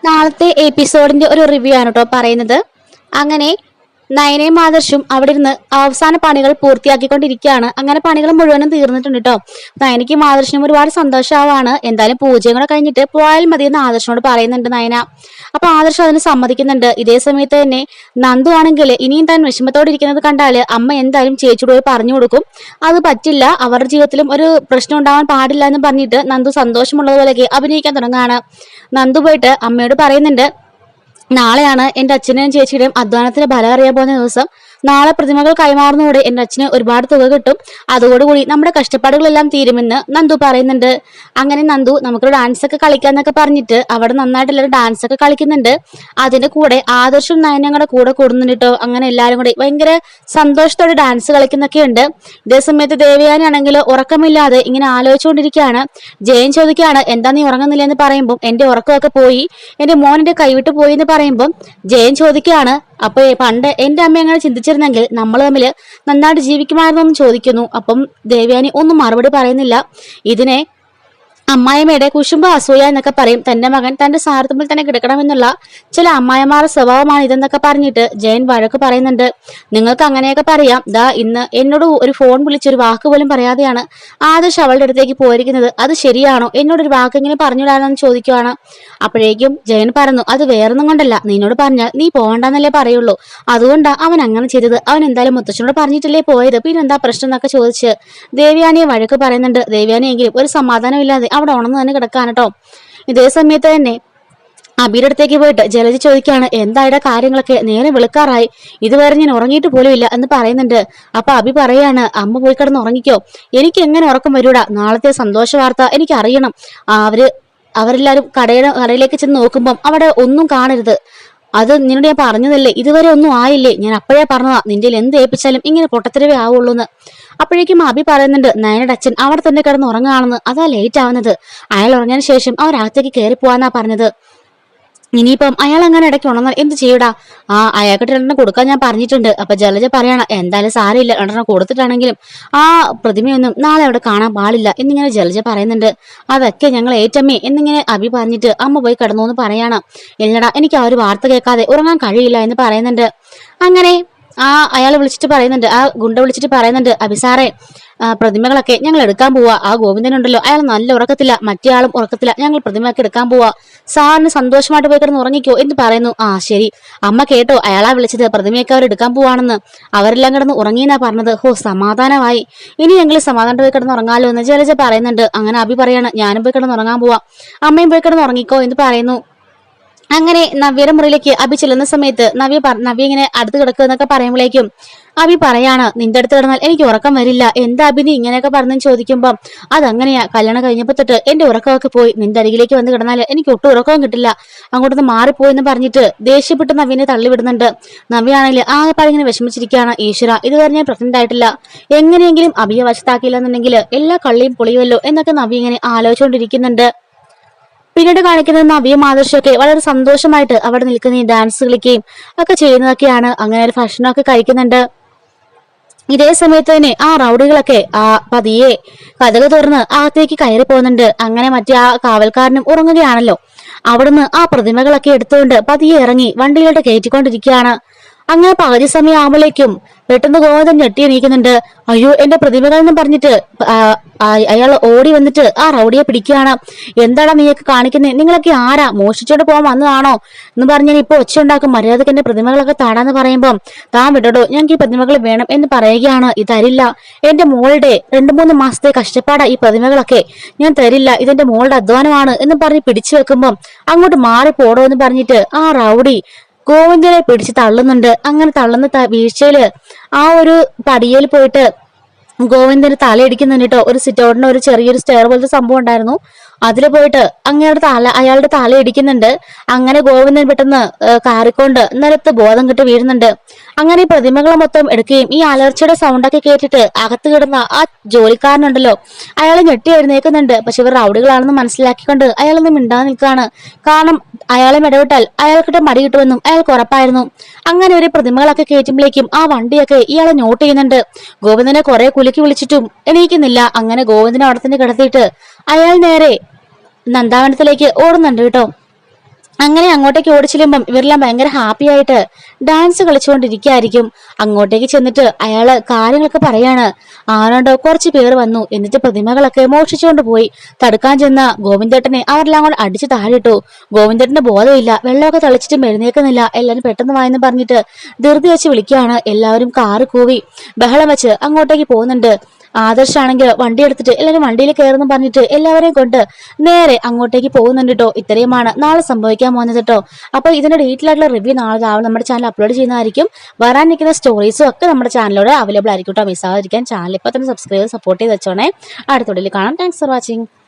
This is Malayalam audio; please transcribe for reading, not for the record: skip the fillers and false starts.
നാളത്തെ എപ്പിസോഡിന്റെ ഒരു റിവ്യൂ ആണ് കേട്ടോ പറയുന്നത്. അങ്ങനെ നയനയും ആദർശും അവിടെ ഇരുന്ന് അവസാന പണികൾ പൂർത്തിയാക്കിക്കൊണ്ടിരിക്കുകയാണ്. അങ്ങനെ പണികൾ മുഴുവനും തീർന്നിട്ടുണ്ട് കേട്ടോ. നയനയ്ക്കും ആദർശനും ഒരുപാട് സന്തോഷമാവാണ്. എന്തായാലും പൂജയും കൂടെ കഴിഞ്ഞിട്ട് പോയാൽ മതി എന്ന് ആദർശനോട് പറയുന്നുണ്ട് നയന. അപ്പൊ ആദർശം അതിന് സമ്മതിക്കുന്നുണ്ട്. ഇതേ സമയത്ത് തന്നെ നന്ദു ആണെങ്കിൽ ഇനിയും താൻ വിഷമത്തോടെ ഇരിക്കുന്നത് കണ്ടാല് അമ്മ എന്തായാലും ചേച്ചിയോട് പോയി പറഞ്ഞു കൊടുക്കും. അത് പറ്റില്ല, അവരുടെ ജീവിതത്തിലും ഒരു പ്രശ്നം ഉണ്ടാവാൻ പാടില്ല എന്ന് പറഞ്ഞിട്ട് നന്ദു സന്തോഷമുള്ളതുപോലെയൊക്കെ അഭിനയിക്കാൻ തുടങ്ങുകയാണ്. നന്ദു പോയിട്ട് അമ്മയോട് പറയുന്നുണ്ട്, നാളെയാണ് എന്റെ അച്ഛനെയും ചേച്ചിയുടെയും അധ്വാനത്തിന് ഫലം അറിയാൻ പോകുന്ന ദിവസം. നാളെ പ്രതിമകൾ കൈമാറുന്നതോടെ എന്റെ അച്ഛന് ഒരുപാട് തുക കിട്ടും. അതോടുകൂടി നമ്മുടെ കഷ്ടപ്പാടുകളെല്ലാം തീരുമെന്ന് നന്ദു പറയുന്നുണ്ട്. അങ്ങനെ നന്ദു നമുക്കൊരു ഡാൻസ് ഒക്കെ കളിക്കാന്നൊക്കെ പറഞ്ഞിട്ട് അവിടെ നന്നായിട്ടുള്ളൊരു ഡാൻസ് ഒക്കെ കളിക്കുന്നുണ്ട്. അതിന്റെ കൂടെ ആദർശവും നയനങ്ങളുടെ കൂടെ കൂടുന്നുണ്ട് കേട്ടോ. അങ്ങനെ എല്ലാവരും കൂടി ഭയങ്കര സന്തോഷത്തോടെ ഡാൻസ് കളിക്കുന്നൊക്കെ ഉണ്ട്. ഇതേ സമയത്ത് ദേവയാനി ആണെങ്കിൽ ഉറക്കമില്ലാതെ ഇങ്ങനെ ആലോചിച്ചുകൊണ്ടിരിക്കുകയാണ്. ജയൻ ചോദിക്കുകയാണ്, എന്താ നീ ഉറങ്ങുന്നില്ല എന്ന് പറയുമ്പോൾ എന്റെ ഉറക്കമൊക്കെ പോയി, എന്റെ മോൻ എന്റെ കൈവിട്ട് പോയി എന്ന് പറയുമ്പോൾ ജയൻ ചോദിക്കുകയാണ്, അപ്പൊ പണ്ട് എന്റെ അമ്മ അങ്ങനെ ചിന്തിച്ചിരുന്നെങ്കിൽ നമ്മൾ തമ്മിൽ നന്നായിട്ട് ജീവിക്കുമായിരുന്നു എന്ന് ചോദിക്കുന്നു. അപ്പം ദേവയാനി ഒന്നും മറുപടി പറയുന്നില്ല. ഇതിനെ അമ്മായിമ്മയുടെ കുശുമ്പ അസൂയ എന്നൊക്കെ പറയും. തന്റെ മകൻ തന്റെ സാരഥമ്പിൽ തന്നെ കിടക്കണമെന്നുള്ള ചില അമ്മായിമാരുടെ സ്വഭാവമാണ് ഇതെന്നൊക്കെ പറഞ്ഞിട്ട് ജയൻ വഴക്ക് പറയുന്നുണ്ട്. നിങ്ങൾക്ക് അങ്ങനെയൊക്കെ പറയാം, ദാ ഇന്ന് എന്നോട് ഒരു ഫോൺ വിളിച്ചൊരു വാക്ക് പോലും പറയാതെയാണ് ആദർശ് അവളുടെ അടുത്തേക്ക് പോയിരിക്കുന്നത്. അത് ശരിയാണോ? എന്നോടൊരു വാക്ക് ഇങ്ങനെ പറഞ്ഞുവിടാനെന്ന് ചോദിക്കുവാണ്. അപ്പോഴേക്കും ജയൻ പറഞ്ഞു, അത് വേറൊന്നും കൊണ്ടല്ല, നിന്നോട് പറഞ്ഞാൽ നീ പോകണ്ടെന്നല്ലേ പറയുള്ളൂ, അതുകൊണ്ടാ അവൻ അങ്ങനെ ചെയ്തത്. അവൻ എന്തായാലും മുത്തച്ഛനോട് പറഞ്ഞിട്ടല്ലേ പോയത്, പിന്നെ എന്താ പ്രശ്നം എന്നൊക്കെ ചോദിച്ച് ദേവയാനിയെ വഴക്ക് പറയുന്നുണ്ട്. ദേവയാനിയെങ്കിലും ഒരു സമാധാനമില്ലാതെ അവിടെ ഉണർന്നു തന്നെ കിടക്കാണ് കേട്ടോ. ഇതേ സമയത്ത് തന്നെ അബിയുടെ അടുത്തേക്ക് പോയിട്ട് ജലജ ചോദിക്കുകയാണ്, എന്തായുടെ കാര്യങ്ങളൊക്കെ, നേരെ വെളുക്കാറായി, ഇതുവരെ ഞാൻ ഉറങ്ങിയിട്ട് പോലും ഇല്ല എന്ന് പറയുന്നുണ്ട്. അപ്പൊ അബി പറയാണ്, അമ്മ പോയി കിടന്ന് ഉറങ്ങിക്കോ, എനിക്ക് എങ്ങനെ ഉറക്കം വരൂടാ, നാളത്തെ സന്തോഷ വാർത്ത എനിക്ക് അറിയണം. അവരെല്ലാരും കടയിലേക്ക് ചെന്ന് നോക്കുമ്പം അവിടെ ഒന്നും കാണരുത്. അത് നിന്നോട് ഞാൻ പറഞ്ഞതല്ലേ, ഇതുവരെ ഒന്നും ആയില്ലേ, ഞാൻ അപ്പോഴേ പറഞ്ഞതാ നിന്റെ എന്ത് ഏൽപ്പിച്ചാലും ഇങ്ങനെ പൊട്ടത്തരവേ ആവുള്ളൂ എന്ന്. അപ്പോഴേക്കും അബി പറയുന്നുണ്ട്, നയനയുടെ അച്ഛൻ അവിടെ തന്നെ കിടന്ന് ഉറങ്ങുകയാണെന്ന്, അതാ ലേറ്റ് ആവുന്നത്, അയാൾ ഉറങ്ങിയതിനു ശേഷം അവരകത്തേക്ക് കയറി പോവാന്നാ പറഞ്ഞത്. ഇനിയിപ്പം അയാൾ അങ്ങനെ ഇടയ്ക്ക് ഉണർന്നാൽ എന്ത് ചെയ്യൂടാ? അയാൾക്കിട്ട് രണ്ടെണ്ണം കൊടുക്കാൻ ഞാൻ പറഞ്ഞിട്ടുണ്ട്. അപ്പൊ ജലജ പറയണം, എന്തായാലും സാരമില്ല, രണ്ടെണ്ണം കൊടുത്തിട്ടാണെങ്കിലും ആ പ്രതിമയൊന്നും നാളെ അവിടെ കാണാൻ പാടില്ല എന്നിങ്ങനെ ജലജ പറയുന്നുണ്ട്. അതൊക്കെ ഞങ്ങൾ ഏറ്റമ്മേ എന്നിങ്ങനെ അബി പറഞ്ഞിട്ട് അമ്മ പോയി കിടന്നു എന്ന് പറയാണ്. ഇല്ലടാ, എനിക്ക് ആ ഒരു വാർത്ത കേൾക്കാതെ ഉറങ്ങാൻ കഴിയില്ല എന്ന് പറയുന്നുണ്ട്. അങ്ങനെ അയാൾ വിളിച്ചിട്ട് പറയുന്നുണ്ട്, ആ ഗുണ്ട വിളിച്ചിട്ട് പറയുന്നുണ്ട്, അബിസാറെ പ്രതിമകളൊക്കെ ഞങ്ങൾ എടുക്കാൻ പോവാ. ആ ഗോവിന്ദനുണ്ടല്ലോ, അയാൾ നല്ല ഉറക്കത്തില്ല, മറ്റേ ആളും ഉറക്കത്തില്ല, ഞങ്ങൾ പ്രതിമയൊക്കെ എടുക്കാൻ പോവാ, സാറിന് സന്തോഷമായിട്ട് പോയി കിടന്ന് ഉറങ്ങിക്കോ എന്ന് പറയുന്നു. ശരി അമ്മ കേട്ടോ, അയാളാ വിളിച്ചത്, പ്രതിമയൊക്കെ അവർ എടുക്കാൻ പോവാണെന്ന്, അവരെല്ലാം കിടന്ന് ഉറങ്ങിയെന്നാ പറഞ്ഞത്. സമാധാനമായി, ഇനി ഞങ്ങൾ സമാധാനം പോയി കിടന്ന് ഉറങ്ങാലോ എന്ന് ജലജ പറയുന്നുണ്ട്. അങ്ങനെ അബി പറയാണ്, ഞാനും പോയി കിടന്ന് ഉറങ്ങാൻ പോവാ, അമ്മയും പോയി കിടന്ന് ഉറങ്ങിക്കോ എന്ന് പറയുന്നു. അങ്ങനെ നവ്യയുടെ മുറിയിലേക്ക് അബി ചെല്ലുന്ന സമയത്ത് നവ്യ ഇങ്ങനെ അടുത്ത് കിടക്കുക എന്നൊക്കെ പറയുമ്പോഴേക്കും അബി പറയാണ്, നിന്റെ അടുത്ത് കിടന്നാൽ എനിക്ക് ഉറക്കം വരില്ല, എന്താ അബി നീ ഇങ്ങനെയൊക്കെ പറഞ്ഞെന്ന് ചോദിക്കുമ്പം അതങ്ങനെയാ, കല്യാണം കഴിഞ്ഞപ്പോ തൊട്ട് എന്റെ ഉറക്കമൊക്കെ പോയി, നിന്റെ അരികിലേക്ക് വന്ന് കിടന്നാൽ എനിക്ക് ഒട്ടും ഉറക്കവും കിട്ടില്ല, അങ്ങോട്ടൊന്ന് മാറിപ്പോയെന്ന് പറഞ്ഞിട്ട് ദേഷ്യപ്പെട്ട് നവ്യനെ തള്ളിവിടുന്നുണ്ട്. നവ്യാണെങ്കിൽ ആകെപ്പാടിങ്ങനെ വിഷമിച്ചിരിക്കുകയാണ്. ഈശ്വര, ഇതുവരെ ഞാൻ പ്രഗ്നന്റ് ആയിട്ടില്ല, എങ്ങനെയെങ്കിലും അബിയെ വശത്താക്കിയില്ല എന്നുണ്ടെങ്കിൽ എല്ലാ കള്ളിയും പൊളിയുമല്ലോ എന്നൊക്കെ നവ്യ ഇങ്ങനെ ആലോചിച്ചുകൊണ്ടിരിക്കുന്നുണ്ട്. പിന്നീട് കാണിക്കുന്നത് നവ്യയും ആദർശമൊക്കെ വളരെ സന്തോഷമായിട്ട് അവിടെ നിൽക്കുന്ന ഡാൻസ് കളിക്കുകയും ഒക്കെ ചെയ്യുന്നതൊക്കെയാണ്. അങ്ങനെ ഒരു ഭക്ഷണമൊക്കെ കഴിക്കുന്നുണ്ട്. ഇതേ സമയത്ത് തന്നെ റൗഡികളൊക്കെ പതിയെ കതക് തുറന്ന് അകത്തേക്ക് കയറി പോകുന്നുണ്ട്. അങ്ങനെ മറ്റേ കാവൽക്കാരനും ഉറങ്ങുകയാണല്ലോ. അവിടുന്ന് പ്രതിമകളൊക്കെ എടുത്തുകൊണ്ട് പതിയെ ഇറങ്ങി വണ്ടികളുടെ കയറ്റിക്കൊണ്ടിരിക്കുകയാണ്. അങ്ങനെ പകുതി സമയം ആവുമ്പോഴേക്കും പെട്ടെന്ന് ഗോവിന്ദൻ ഞെട്ടി എണീക്കുന്നുണ്ട്. അയ്യോ, എന്റെ പ്രതിമകൾ എന്ന് പറഞ്ഞിട്ട് അയാൾ ഓടി വന്നിട്ട് റൗഡിയെ പിടിക്കുകയാണ്. എന്താടാ നീയൊക്കെ കാണിക്കുന്നത്, നിങ്ങളൊക്കെ ആരാ, മോഷിച്ചോണ്ട് പോകാൻ വന്നതാണോ എന്ന് പറഞ്ഞാൽ ഇപ്പൊ ഒച്ച ഉണ്ടാക്കും, മര്യാദക്ക് എന്റെ പ്രതിമകളൊക്കെ താടാന്ന് പറയുമ്പം താൻ വിടടോ, ഞങ്ങൾക്ക് ഈ പ്രതിമകൾ വേണം എന്ന് പറയുകയാണ്. ഇതരില്ല, എന്റെ മോളുടെ 2-3 മാസത്തെ കഷ്ടപ്പാടാ ഈ പ്രതിമകളൊക്കെ, ഞാൻ തരില്ല, ഇതെന്റെ മോളുടെ അധ്വാനമാണ് എന്ന് പറഞ്ഞ് പിടിച്ചു വെക്കുമ്പം അങ്ങോട്ട് മാറി പോടോ എന്ന് പറഞ്ഞിട്ട് റൗഡി ഗോവിന്ദനെ പിടിച്ച് തള്ളുന്നുണ്ട്. അങ്ങനെ തള്ളുന്ന വീഴ്ചയില് ഒരു പടിയയിൽ പോയിട്ട് ഗോവിന്ദന് തലയിടിക്കുന്നുണ്ട് കേട്ടോ. ഒരു സിറ്റൗട്ടിന് ഒരു ചെറിയൊരു സ്റ്റെയർ പോലത്തെ സംഭവം ഉണ്ടായിരുന്നു, അതില് പോയിട്ട് അയാളുടെ തല ഇടിക്കുന്നുണ്ട്. അങ്ങനെ ഗോവിന്ദൻ പെട്ടെന്ന് കാറിക്കൊണ്ട് നിലത്ത് ബോധം കെട്ട് വീഴുന്നുണ്ട്. അങ്ങനെ ഈ പ്രതിമകളെ മൊത്തം എടുക്കുകയും ഈ അലർച്ചയുടെ സൗണ്ടൊക്കെ കേട്ടിട്ട് അകത്ത് കിടന്ന ജോലിക്കാരനുണ്ടല്ലോ, അയാൾ ഞെട്ടി എഴുന്നേക്കുന്നുണ്ട്. പക്ഷെ ഇവർ റൗഡികളാണെന്ന് മനസ്സിലാക്കിക്കൊണ്ട് അയാളൊന്നും മിണ്ടാതെ നിൽക്കുകയാണ്. കാരണം അയാളെ ഇടപെട്ടാൽ അയാൾക്കിട്ട് മടി കിട്ടുമെന്നും അയാൾക്ക് ഉറപ്പായിരുന്നു. അങ്ങനെ ഒരു പ്രതിമകളൊക്കെ കയറ്റുമ്പോഴേക്കും വണ്ടിയൊക്കെ ഇയാളെ നോട്ട് ചെയ്യുന്നുണ്ട്. ഗോവിന്ദനെ കുറെ കുലുക്കി വിളിച്ചിട്ടും എണീക്കുന്നില്ല. അങ്ങനെ ഗോവിന്ദനെ അവിടെ തന്നെ കിടത്തിയിട്ട് അയാൾ നേരെ നന്ദാവനത്തിലേക്ക് ഓടുന്നുണ്ട് കേട്ടോ. അങ്ങനെ അങ്ങോട്ടേക്ക് ഓടിച്ചെല്ലുമ്പം ഇവരെല്ലാം ഭയങ്കര ഹാപ്പി ആയിട്ട് ഡാൻസ് കളിച്ചുകൊണ്ടിരിക്കുകയായിരിക്കും. അങ്ങോട്ടേക്ക് ചെന്നിട്ട് അയാള് കാര്യങ്ങളൊക്കെ പറയാണ്. ആരാണ്ടോ കുറച്ച് പേര് വന്നു, എന്നിട്ട് പ്രതിമകളൊക്കെ മോഷിച്ചുകൊണ്ട് പോയി. തടുക്കാൻ ചെന്ന ഗോവിന്ദേട്ടനെ അവരെല്ലാം കൂടെ അടിച്ചു താഴെയിട്ടു. ഗോവിന്ദേട്ടന് ബോധമില്ല, വെള്ളമൊക്കെ തളിച്ചിട്ടും എഴുന്നേക്കുന്നില്ല. എല്ലാവരും പെട്ടെന്ന് വായെന്ന് പറഞ്ഞിട്ട് ധൃതി വെച്ച് വിളിക്കുകയാണ്. എല്ലാവരും കാറ് കൂവി ബഹളം വെച്ച് അങ്ങോട്ടേക്ക് പോകുന്നുണ്ട്. ആദർശാണെങ്കിൽ വണ്ടി എടുത്തിട്ട് എല്ലാവരും വണ്ടിയിൽ കയറുന്നു പറഞ്ഞിട്ട് എല്ലാവരെയും കൊണ്ട് നേരെ അങ്ങോട്ടേക്ക് പോകുന്നുണ്ട് കേട്ടോ. ഇത്രയുമാണ് നാളെ സംഭവിക്കാൻ പോകുന്നത് കേട്ടോ. അപ്പൊ ഇതിന്റെ ഡീറ്റെയിൽ ആയിട്ടുള്ള റിവ്യൂ നാളെ രാവിലെ നമ്മുടെ ചാനൽ അപ്ലോഡ് ചെയ്യുന്നതായിരിക്കും. വരാൻ നിൽക്കുന്ന സ്റ്റോറീസും ഒക്കെ നമ്മുടെ ചാനലിലൂടെ അവൈലബിൾ ആയിരിക്കും കേട്ടോ. മിസ്സാവാതിരിക്കാൻ ചാനൽ ഇപ്പൊ തന്നെ സബ്സ്ക്രൈബ് സപ്പോർട്ട് ചെയ്ത് വെച്ചോണേ. അടുത്ത വീഡിയോയിൽ കാണാം. Thanks for watching.